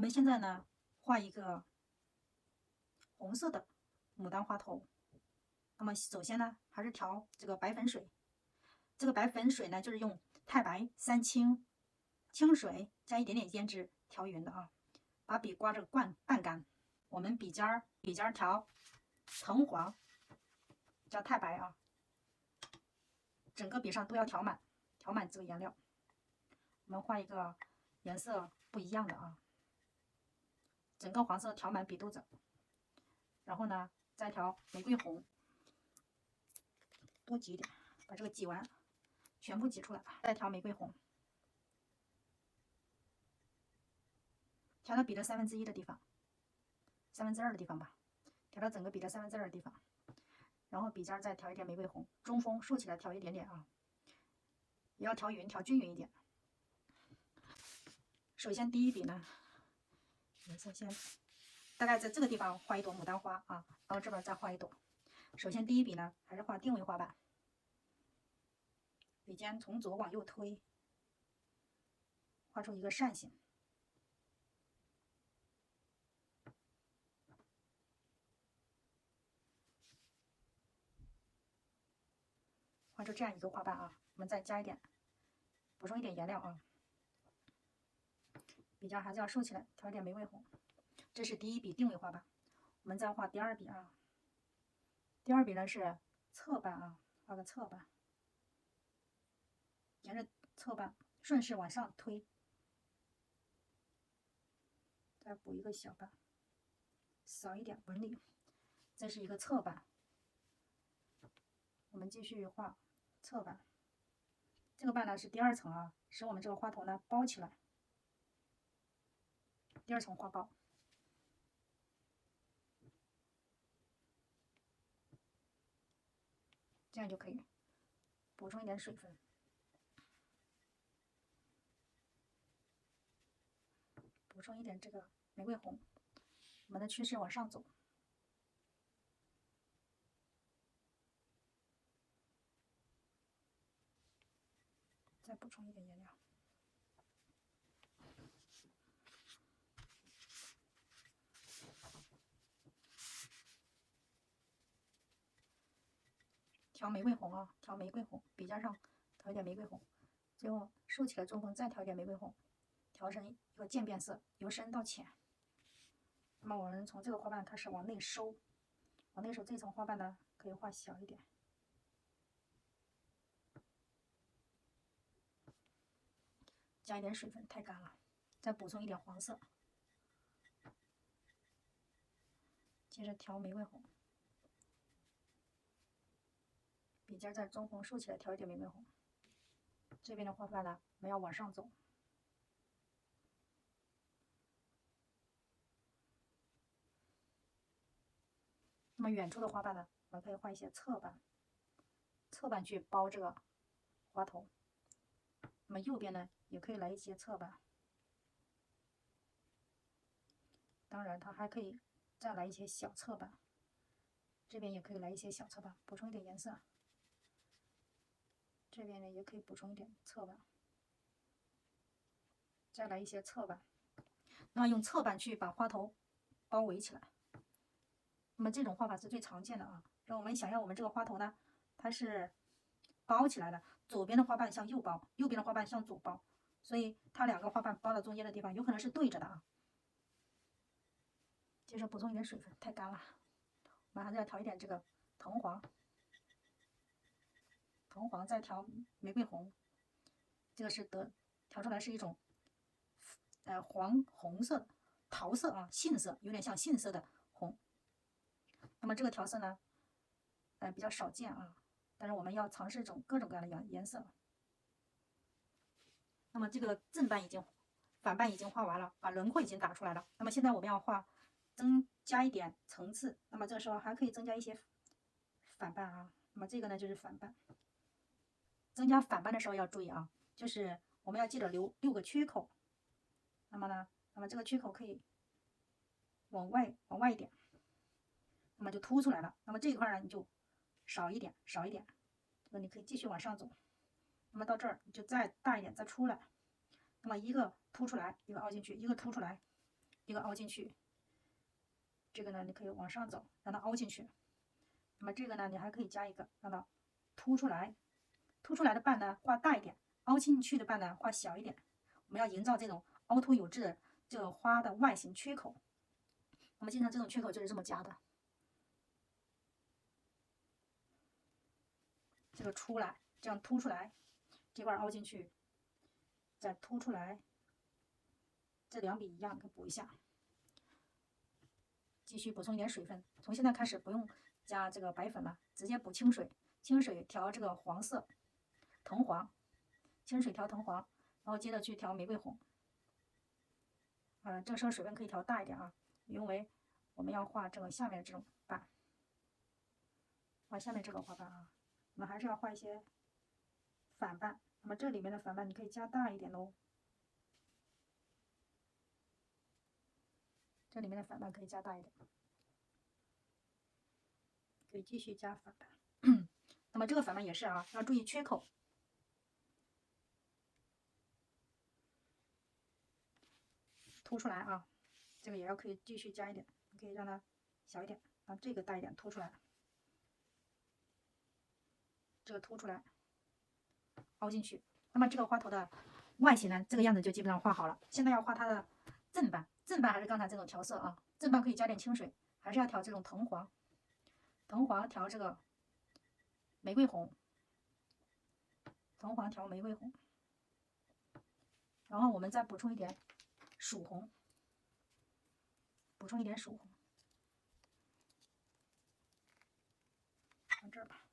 们现在呢画一个红色的牡丹花头。那么首先呢，还是调这个白粉水。这个白粉水呢，就是用太白、三清、清水加一点点胭脂调匀的啊。把笔刮着半干。我们笔尖儿调藤黄加太白啊，整个笔上都要调满这个颜料。我们画一个颜色不一样的啊，整个黄色调满笔肚子，然后呢再调玫瑰红，多挤一点，把这个挤完，全部挤出来，再调玫瑰红，调到笔的1/3的地方，2/3的地方吧，调到整个笔的2/3的地方，然后笔尖再调一点玫瑰红，中锋竖起来调一点点啊，也要调匀，调均匀一点。首先第一笔呢，颜色先大概在这个地方画一朵牡丹花啊，然后这边再画一朵。首先第一笔呢，还是画定位花瓣，笔尖从左往右推，画出一个扇形。画出这样一个花瓣啊，我们再加一点，补充一点颜料啊。笔尖还是要竖起来，调一点玫瑰红。这是第一笔定位花瓣，我们再画第二笔啊。第二笔呢是侧瓣啊，画个侧瓣，沿着侧瓣顺势往上推，再补一个小瓣，少一点纹理。这是一个侧瓣，我们继续画侧瓣。这个瓣呢是第二层啊，使我们这个花头呢包起来。第二层花苞，这样就可以。补充一点水分，补充一点这个玫瑰红，我们的趋势往上走。再补充一点颜料。调玫瑰红啊，调玫瑰红，笔尖上调一点玫瑰红，最后竖起来中锋，再调一点玫瑰红，调成一个渐变色，由深到浅。那么我们从这个花瓣开始往内收，这层花瓣呢可以画小一点，加一点水分，太干了，再补充一点黄色，接着调玫瑰红。笔尖在中锋竖起来，调一点玫瑰红。这边的花瓣呢，我们要往上走。那么远处的花瓣呢，我们可以画一些侧瓣去包这个花头。那么右边呢，也可以来一些侧瓣。当然，它还可以再来一些小侧瓣。这边也可以来一些小侧瓣，补充一点颜色。这边呢也可以补充一点侧瓣，再来一些侧瓣。那么用侧瓣去把花头包围起来。那么这种画法是最常见的啊。让我们想要我们这个花头呢，它是包起来的，左边的花瓣向右包，右边的花瓣向左包，所以它两个花瓣包到中间的地方有可能是对着的啊。接着补充一点水分，太干了，我们还是要调一点这个藤黄，再调玫瑰红，这个是调出来是一种黄红色的桃色啊，杏色，有点像杏色的红。那么这个调色呢，比较少见啊，但是我们要尝试各种各样的颜色。那么这个正瓣反瓣已经画完了，把轮廓已经打出来了。那么现在我们要增加一点层次，那么这个时候还可以增加一些反瓣啊。那么这个呢就是反瓣。增加反瓣的时候要注意啊，就是我们要记得留6个缺口。那么这个缺口可以往外一点，那么就凸出来了。那么这一块呢，你就少一点，这个你可以继续往上走。那么到这儿你就再大一点，再出来。那么一个凸出来，一个凹进去，一个凸出来，一个凹进去，这个呢你可以往上走，让它凹进去。那么这个呢，你还可以加一个，让它凸出来，凸出来的瓣呢画大一点，凹进去的瓣呢画小一点。我们要营造这种凹凸有致的这个花的外形缺口。那么经常这种缺口就是这么加的，这个出来，这样凸出来，这块凹进去，再凸出来，这两笔一样，给补一下。继续补充一点水分，从现在开始不用加这个白粉了，直接补清水，清水调这个黄色，藤黄，清水调藤黄，然后接着去调玫瑰红。这个时候水分可以调大一点啊，因为我们要画这个下面这种瓣，画下面这个花瓣啊，我们还是要画一些反瓣。那么这里面的反瓣你可以加大一点喽，这里面的反瓣可以加大一点，可以继续加反瓣。那么这个反瓣也是啊，要注意缺口，凸出来啊，这个也要可以继续加一点，你可以让它小一点，让这个大一点，凸出来，这个凸出来，凹进去。那么这个花头的外形呢，这个样子就基本上画好了。现在要画它的正瓣，正瓣还是刚才这种调色啊，正瓣可以加点清水，还是要调这种藤黄，藤黄调这个玫瑰红，藤黄调玫瑰红，然后我们再补充一点曙红，补充一点曙红，放这儿吧。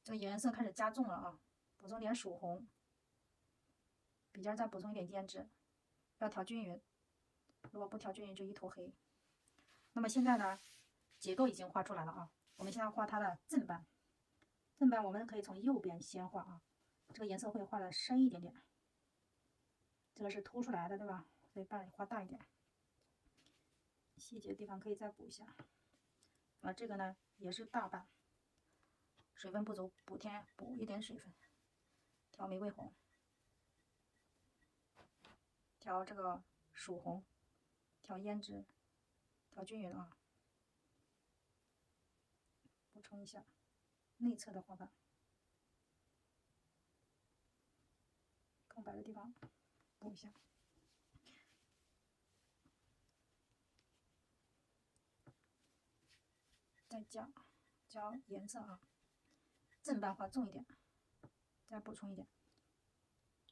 这个颜色开始加重了啊，补充点曙红，笔尖再补充一点胭脂，要调均匀，如果不调均匀就一头黑。那么现在呢，结构已经画出来了啊，我们现在画它的正瓣。正瓣我们可以从右边先画啊，这个颜色会画的深一点点，这个是凸出来的对吧？所以瓣画大一点，细节的地方可以再补一下。这个呢也是大瓣，水分不足，补一点水分，调玫瑰红，调这个曙红，调胭脂，调均匀啊，补充一下内侧的花瓣，空白的地方补一下。再加颜色啊，正瓣画重一点，再补充一点。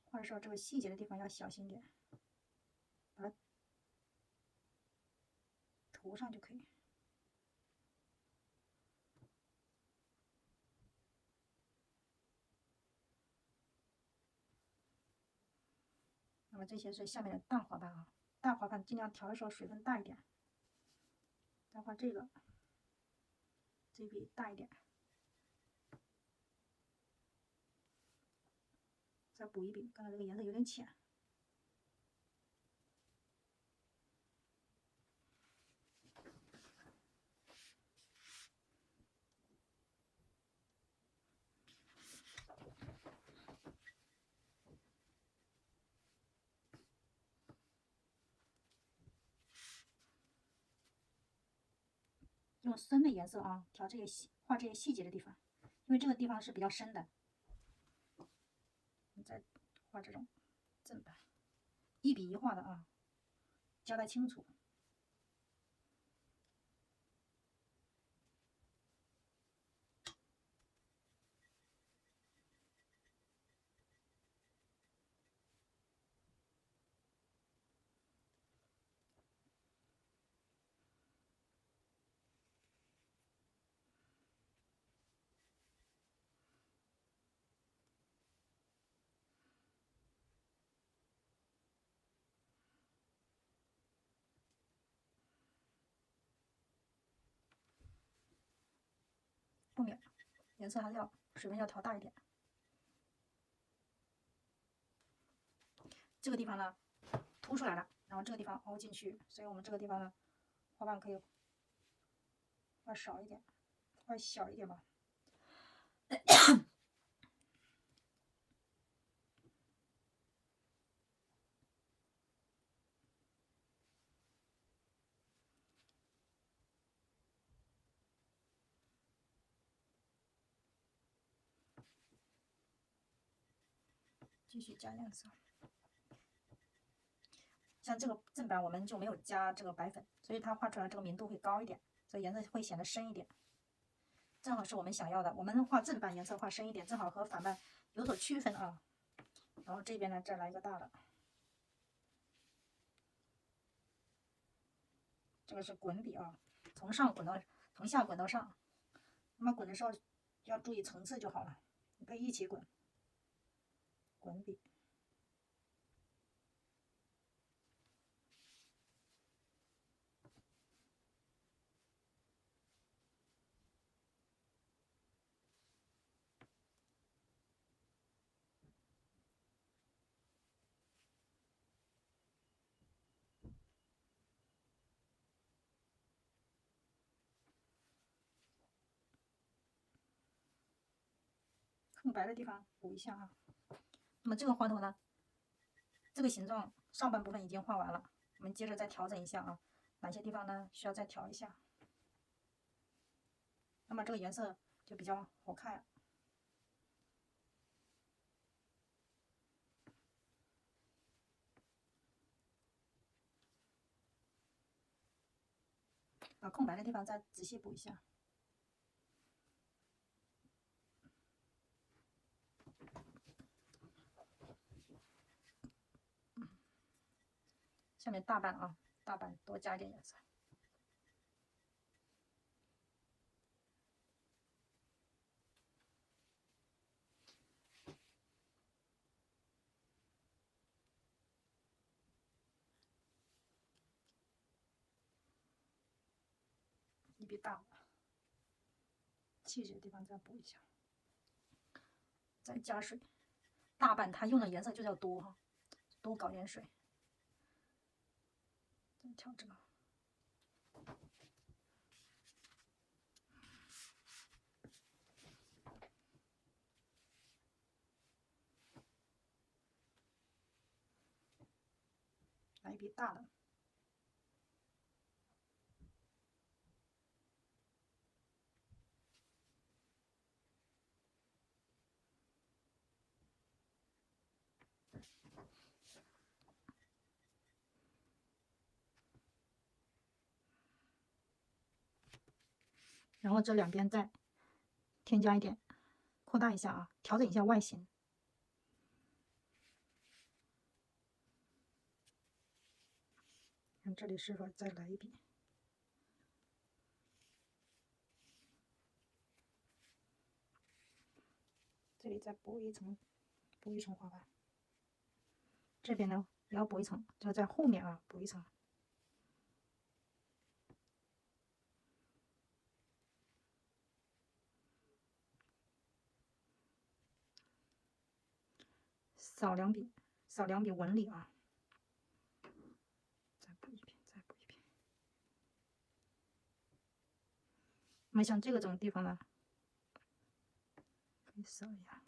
画的时候这个细节的地方要小心点，把它涂上就可以。那么这些是下面的大花瓣啊，大花瓣尽量调的时候水分大一点。再画这个，这笔大一点，再补一笔，刚才这个颜色有点浅。用深的颜色啊，调这些画这些细节的地方，因为这个地方是比较深的。你再画这种正瓣，一笔一画的啊，交代清楚。后面颜色还是要水分要调大一点。这个地方呢凸出来了，然后这个地方凹进去，所以我们这个地方呢花瓣可以画少一点，画小一点吧。继续加颜色。像这个正版我们就没有加这个白粉，所以它画出来这个明度会高一点，所以颜色会显得深一点，正好是我们想要的。我们画正版颜色画深一点，正好和反版有所区分啊。然后这边呢，再来一个大的，这个是滚笔啊，从下滚到上。那么滚的时候要注意层次就好了，你可以一起滚。滚笔。空白的地方补一下啊。那么这个花头呢，这个形状上半部分已经画完了，我们接着再调整一下啊，哪些地方呢需要再调一下。那么这个颜色就比较好看。把空白的地方再仔细补一下。下面大半啊，大半多加一点颜色。一笔大，细节的地方再补一下，再加水。大半它用的颜色就叫多哈，多搞点水。再调这个。来一笔大的。然后这两边再添加一点，扩大一下啊，调整一下外形。看这里是否再来一笔。这里再补一层花瓣。这边呢也要补一层，就在后面啊补一层。扫两笔纹理啊。再补一遍。那么像这种地方呢，可以扫一下。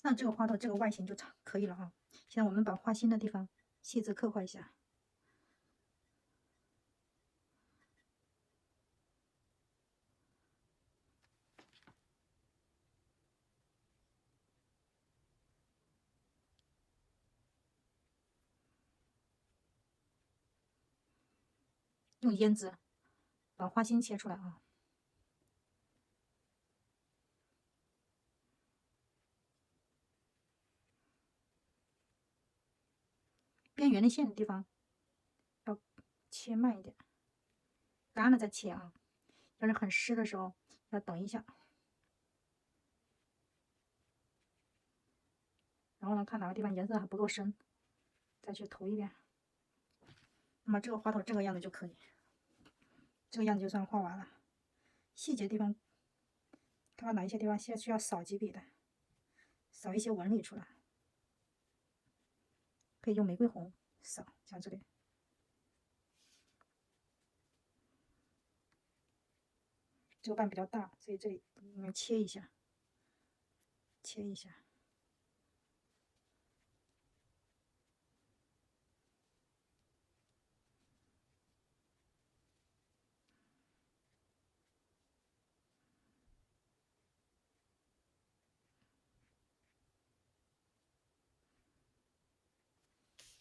那这个花头这个外形就可以了啊。现在我们把花心的地方细致刻画一下。用胭脂把花心切出来啊。边缘的线的地方要切慢一点，干了再切啊。要是很湿的时候要等一下。然后呢，看哪个地方颜色还不够深，再去涂一遍。那么这个花头这个样子就可以，这个样子就算画完了。细节地方，看看哪一些地方需要扫几笔的，扫一些纹理出来。可以用玫瑰红扫，像这里。这个瓣比较大，所以这里切一下。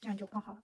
这样就泡好了。